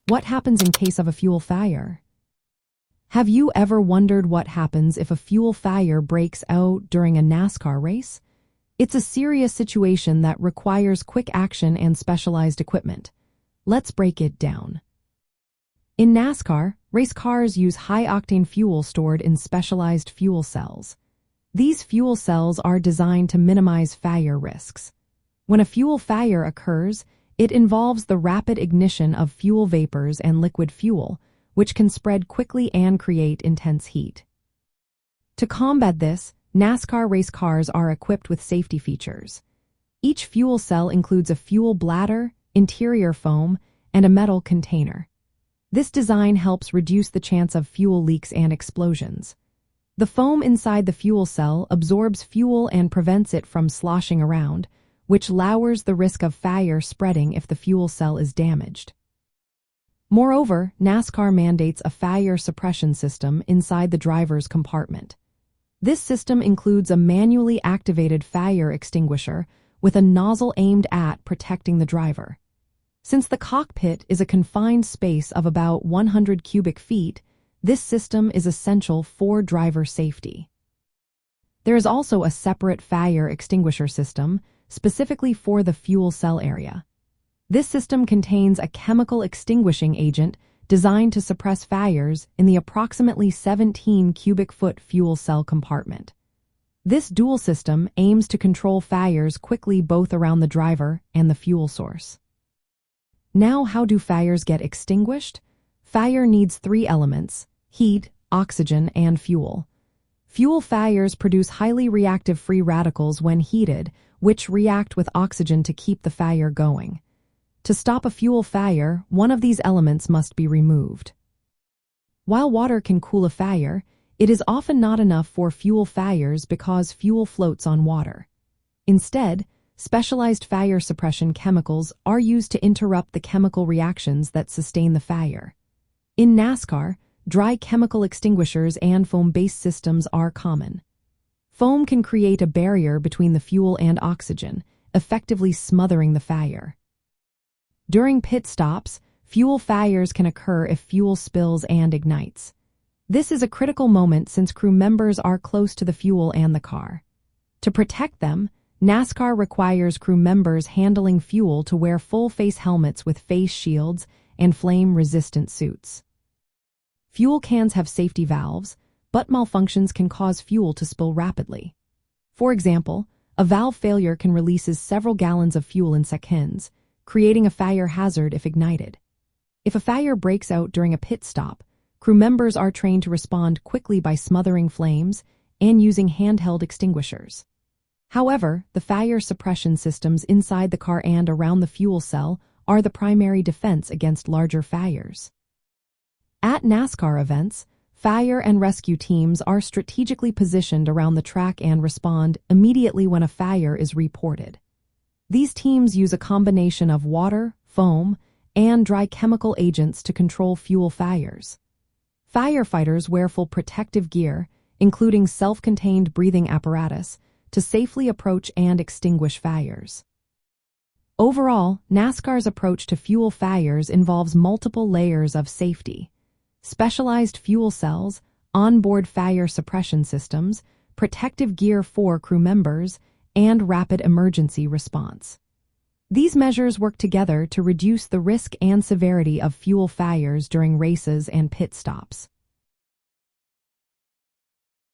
What happens in case of a fuel fire? Have you ever wondered what happens if a fuel fire breaks out during a NASCAR race? It's a serious situation that requires quick action and specialized equipment. Let's break it down. In NASCAR, race cars use high-octane fuel stored in specialized fuel cells. These fuel cells are designed to minimize fire risks. When a fuel fire occurs, it involves the rapid ignition of fuel vapors and liquid fuel, which can spread quickly and create intense heat. To combat this, NASCAR race cars are equipped with safety features. Each fuel cell includes a fuel bladder, interior foam, and a metal container. This design helps reduce the chance of fuel leaks and explosions. The foam inside the fuel cell absorbs fuel and prevents it from sloshing around, which lowers the risk of fire spreading if the fuel cell is damaged. Moreover, NASCAR mandates a fire suppression system inside the driver's compartment. This system includes a manually activated fire extinguisher with a nozzle aimed at protecting the driver. Since the cockpit is a confined space of about 100 cubic feet, this system is essential for driver safety. There is also a separate fire extinguisher system specifically for the fuel cell area. This system contains a chemical extinguishing agent designed to suppress fires in the approximately 17 cubic foot fuel cell compartment. This dual system aims to control fires quickly both around the driver and the fuel source. Now, how do fires get extinguished? Fire needs three elements: heat, oxygen, and fuel. Fuel fires produce highly reactive free radicals when heated, which react with oxygen to keep the fire going. To stop a fuel fire, one of these elements must be removed. While water can cool a fire, it is often not enough for fuel fires because fuel floats on water. Instead, specialized fire suppression chemicals are used to interrupt the chemical reactions that sustain the fire. In NASCAR, dry chemical extinguishers and foam-based systems are common. Foam can create a barrier between the fuel and oxygen, effectively smothering the fire. During pit stops, fuel fires can occur if fuel spills and ignites. This is a critical moment since crew members are close to the fuel and the car. To protect them, NASCAR requires crew members handling fuel to wear full-face helmets with face shields and flame-resistant suits. Fuel cans have safety valves, but malfunctions can cause fuel to spill rapidly. For example, a valve failure can release several gallons of fuel in seconds, creating a fire hazard if ignited. If a fire breaks out during a pit stop, crew members are trained to respond quickly by smothering flames and using handheld extinguishers. However, the fire suppression systems inside the car and around the fuel cell are the primary defense against larger fires. At NASCAR events, fire and rescue teams are strategically positioned around the track and respond immediately when a fire is reported. These teams use a combination of water, foam, and dry chemical agents to control fuel fires. Firefighters wear full protective gear, including self-contained breathing apparatus, to safely approach and extinguish fires. Overall, NASCAR's approach to fuel fires involves multiple layers of safety: specialized fuel cells, onboard fire suppression systems, protective gear for crew members, and rapid emergency response. These measures work together to reduce the risk and severity of fuel fires during races and pit stops.